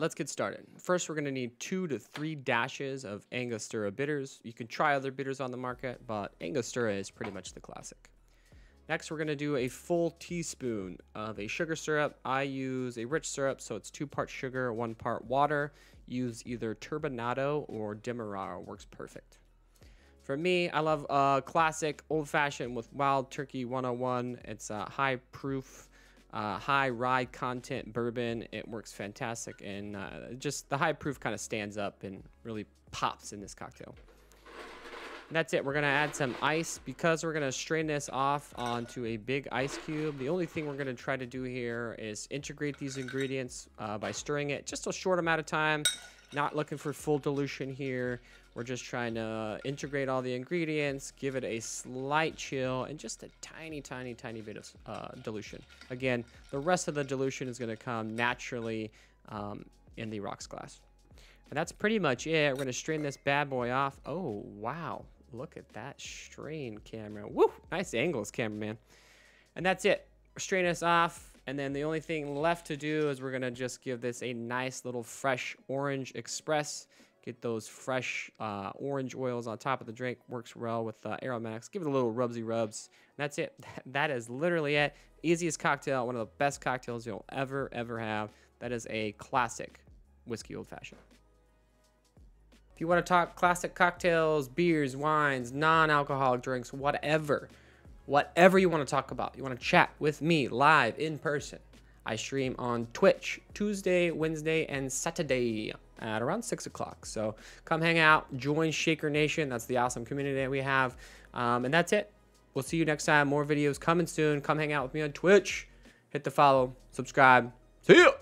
let's get started. First, we're going to need 2 to 3 dashes of Angostura bitters. You can try other bitters on the market, but Angostura is pretty much the classic. Next, we're going to do a full teaspoon of a sugar syrup. I use a rich syrup, so it's 2 parts sugar, 1 part water. Use either turbinado or demerara, works perfect. For me, I love classic old-fashioned with Wild Turkey 101. It's a high proof, high rye content bourbon. It works fantastic, and just the high proof kind of stands up and really pops in this cocktail. And that's it. We're going to add some ice because we're going to strain this off onto a big ice cube. The only thing we're going to try to do here is integrate these ingredients by stirring it just a short amount of time. Not looking for full dilution here. We're just trying to integrate all the ingredients, give it a slight chill, and just a tiny, tiny, tiny bit of dilution. Again, the rest of the dilution is going to come naturally in the rocks glass. And that's pretty much it. We're going to strain this bad boy off. Oh, wow. Look at that strain, camera. Woo! Nice angles, cameraman. And that's it. Strain this off. And then the only thing left to do is we're going to just give this a nice little fresh orange express. Get those fresh orange oils on top of the drink. Works well with aromatics. Give it a little rubsy rubs. And that's it. That is literally it. Easiest cocktail. One of the best cocktails you'll ever have. That is a classic whiskey old fashioned. If you want to talk classic cocktails, beers, wines, non-alcoholic drinks, whatever you want to talk about, you want to chat with me live in person, I stream on Twitch Tuesday, Wednesday, and Saturday at around 6 o'clock. So come hang out, join Shaker Nation. That's the awesome community that we have. And that's it. We'll see you next time. More videos coming soon. Come hang out with me on Twitch. Hit the follow, subscribe. See ya!